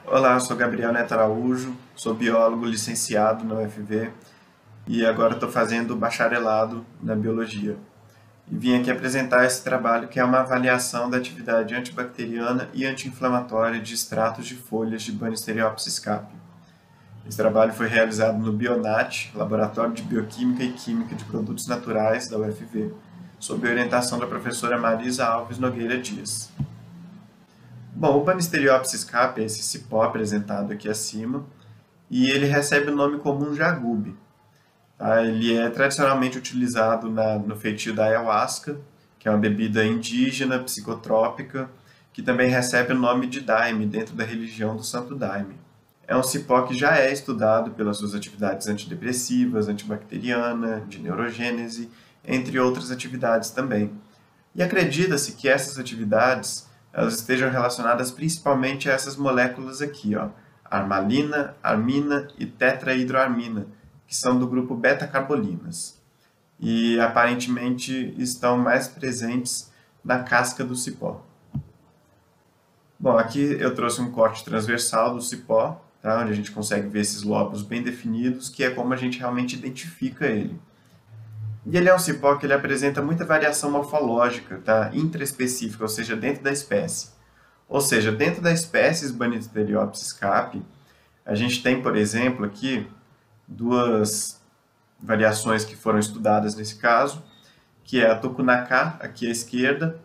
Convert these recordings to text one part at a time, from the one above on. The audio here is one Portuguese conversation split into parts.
Olá, eu sou Gabriel Neto Araújo, sou biólogo licenciado na UFV e agora estou fazendo bacharelado na biologia. E vim aqui apresentar esse trabalho que é uma avaliação da atividade antibacteriana e anti-inflamatória de extratos de folhas de Banisteriopsis capi. Esse trabalho foi realizado no Bionat, Laboratório de Bioquímica e Química de Produtos Naturais da UFV, sob a orientação da professora Marisa Alves Nogueira Dias. Bom, o Banisteriopsis capi é esse cipó apresentado aqui acima, e ele recebe o nome comum jagube. Tá? Ele é tradicionalmente utilizado no feitio da ayahuasca, que é uma bebida indígena, psicotrópica, que também recebe o nome de daime dentro da religião do Santo Daime. É um cipó que já é estudado pelas suas atividades antidepressivas, antibacteriana, de neurogênese, entre outras atividades também. E acredita-se que essas atividades elas estejam relacionadas principalmente a essas moléculas aqui, ó, armalina, armina e tetrahidroarmina, que são do grupo beta-carbolinas. E aparentemente estão mais presentes na casca do cipó. Bom, aqui eu trouxe um corte transversal do cipó, tá, onde a gente consegue ver esses lóbulos bem definidos, que é como a gente realmente identifica ele. E ele é um cipó que ele apresenta muita variação morfológica, tá? Intraespecífica, ou seja, dentro da espécie. Ou seja, dentro da espécie Banisteriopsis capi, a gente tem, por exemplo, aqui duas variações que foram estudadas nesse caso, que é a tucunacá, aqui à esquerda,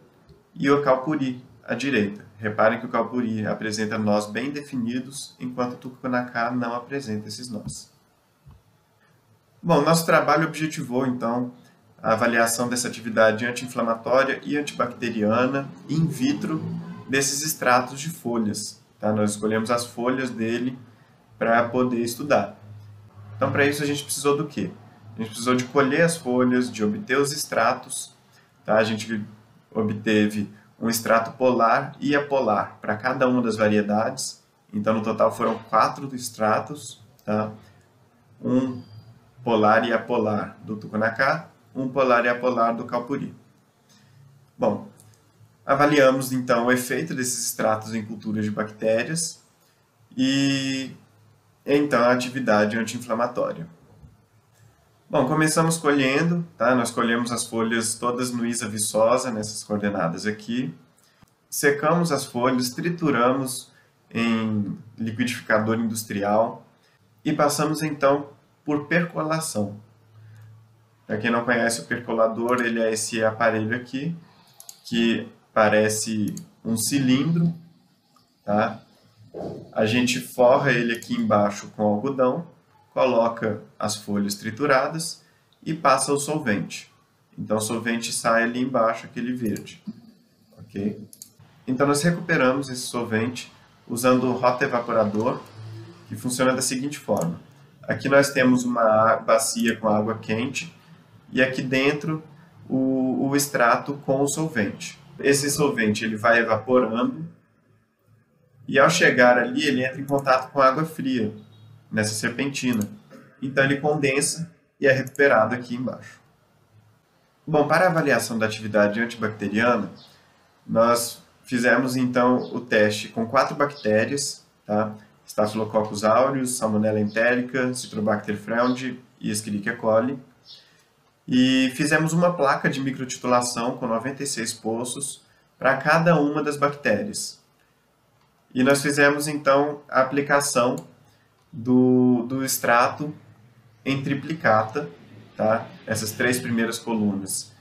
e o calpuri, à direita. Reparem que o calpuri apresenta nós bem definidos, enquanto o tucunacá não apresenta esses nós. Bom, nosso trabalho objetivou, então, a avaliação dessa atividade anti-inflamatória e antibacteriana in vitro desses extratos de folhas. Tá? Nós escolhemos as folhas dele para poder estudar. Então, para isso, a gente precisou do quê? A gente precisou de colher as folhas, de obter os extratos. Tá? A gente obteve um extrato polar e apolar para cada uma das variedades. Então, no total, foram 4 extratos. Tá? Um polar e apolar do tucunacá, um polar e apolar do calpuri. Bom, avaliamos então o efeito desses extratos em culturas de bactérias e então a atividade anti-inflamatória. Bom, começamos colhendo, tá? Nós colhemos as folhas todas no Isa viçosa, nessas coordenadas aqui. Secamos as folhas, trituramos em liquidificador industrial e passamos então por percolação. Para quem não conhece o percolador, ele é esse aparelho aqui, que parece um cilindro, tá? A gente forra ele aqui embaixo com algodão, coloca as folhas trituradas e passa o solvente. Então o solvente sai ali embaixo, aquele verde. Ok? Então nós recuperamos esse solvente usando o rotaevaporador, que funciona da seguinte forma. Aqui nós temos uma bacia com água quente e aqui dentro o extrato com o solvente. Esse solvente ele vai evaporando e ao chegar ali ele entra em contato com a água fria, nessa serpentina. Então ele condensa e é recuperado aqui embaixo. Bom, para a avaliação da atividade antibacteriana, nós fizemos então o teste com 4 bactérias, tá? Staphylococcus aureus, Salmonella entérica, Citrobacter freundii e Escherichia coli. E fizemos uma placa de microtitulação com 96 poços para cada uma das bactérias. E nós fizemos então a aplicação do extrato em triplicata, tá? Essas 3 primeiras colunas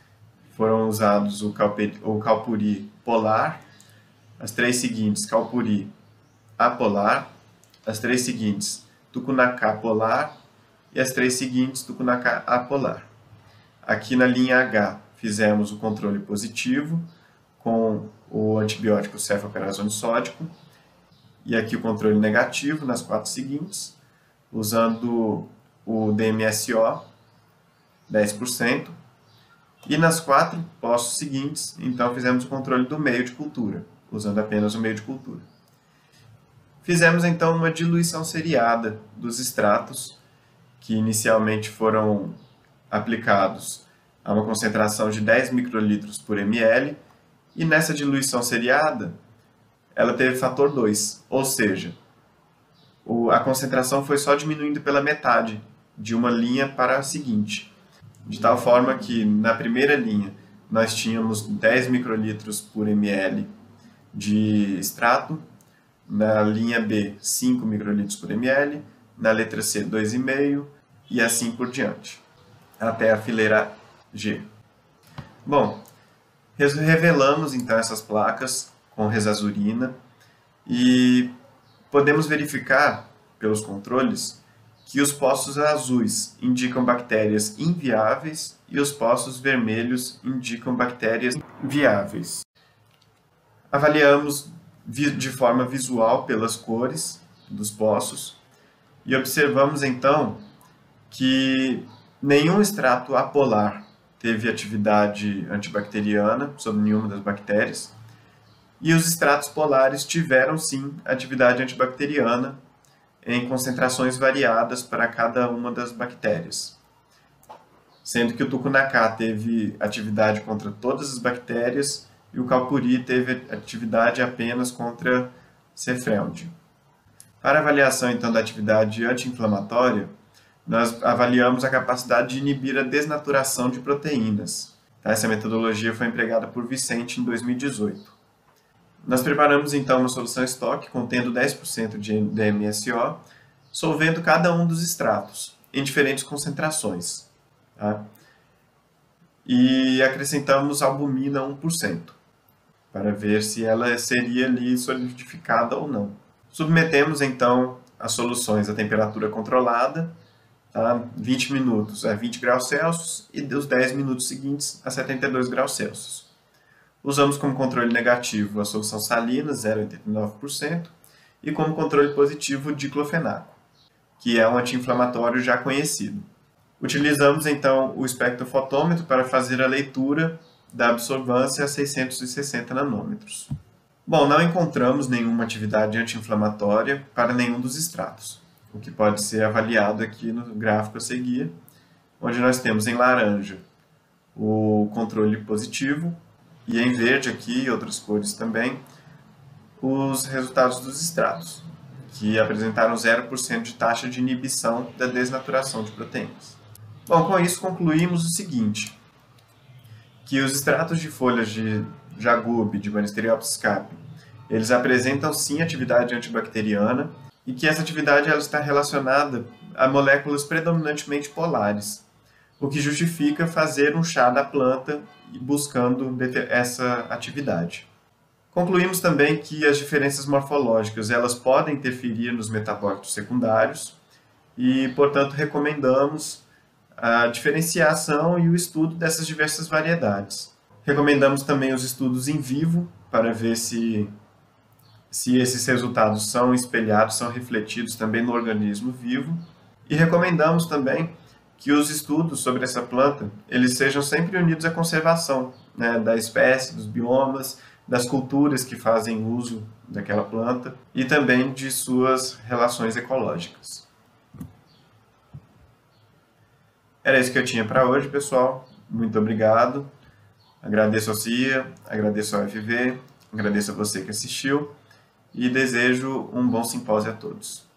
foram usados o calpuri polar, as 3 seguintes calpuri apolar, as 3 seguintes tucunacá polar e as 3 seguintes tucunacá apolar. Aqui na linha H fizemos o controle positivo com o antibiótico cefalperazone sódico e aqui o controle negativo nas 4 seguintes, usando o DMSO 10%, e nas 4 poços seguintes, então fizemos o controle do meio de cultura, usando apenas o meio de cultura. Fizemos então uma diluição seriada dos extratos, que inicialmente foram aplicados a uma concentração de 10 microlitros por ml, e nessa diluição seriada, ela teve fator 2, ou seja, a concentração foi só diminuindo pela metade, de uma linha para a seguinte. De tal forma que na primeira linha nós tínhamos 10 microlitros por ml de extrato, na linha B 5 microlitros por ml, na letra C 2,5 e assim por diante, até a fileira G. Bom, revelamos então essas placas com resazurina e podemos verificar pelos controles que os poços azuis indicam bactérias inviáveis e os poços vermelhos indicam bactérias viáveis. Avaliamos de forma visual pelas cores dos poços e observamos então que nenhum extrato apolar teve atividade antibacteriana sobre nenhuma das bactérias e os extratos polares tiveram sim atividade antibacteriana em concentrações variadas para cada uma das bactérias, sendo que o tucunacá teve atividade contra todas as bactérias e o cauporí teve atividade apenas contra Cefreund. Para avaliação então da atividade anti-inflamatória, nós avaliamos a capacidade de inibir a desnaturação de proteínas. Essa metodologia foi empregada por Vicente em 2018. Nós preparamos então uma solução estoque contendo 10% de DMSO, solvendo cada um dos extratos em diferentes concentrações. Tá? E acrescentamos albumina 1%, para ver se ela seria ali solidificada ou não. Submetemos então as soluções à temperatura controlada, tá? 20 minutos a 20 graus Celsius e os 10 minutos seguintes a 72 graus Celsius. Usamos como controle negativo a solução salina, 0,89%, e como controle positivo o diclofenaco, que é um anti-inflamatório já conhecido. Utilizamos então o espectrofotômetro para fazer a leitura da absorvância a 660 nanômetros. Bom, não encontramos nenhuma atividade anti-inflamatória para nenhum dos extratos, o que pode ser avaliado aqui no gráfico a seguir, onde nós temos em laranja o controle positivo e em verde aqui, e outras cores também, os resultados dos extratos, que apresentaram 0% de taxa de inibição da desnaturação de proteínas. Bom, com isso concluímos o seguinte, que os extratos de folhas de jagube, de Banisteriopsis capi, eles apresentam sim atividade antibacteriana e que essa atividade ela está relacionada a moléculas predominantemente polares, o que justifica fazer um chá da planta buscando essa atividade. Concluímos também que as diferenças morfológicas elas podem interferir nos metabólitos secundários e, portanto, recomendamos a diferenciação e o estudo dessas diversas variedades. Recomendamos também os estudos em vivo para ver se esses resultados são espelhados, são refletidos também no organismo vivo. E recomendamos também que os estudos sobre essa planta eles sejam sempre unidos à conservação, né, da espécie, dos biomas, das culturas que fazem uso daquela planta e também de suas relações ecológicas. Era isso que eu tinha para hoje, pessoal. Muito obrigado. Agradeço ao CIA, agradeço ao FV, agradeço a você que assistiu e desejo um bom simpósio a todos.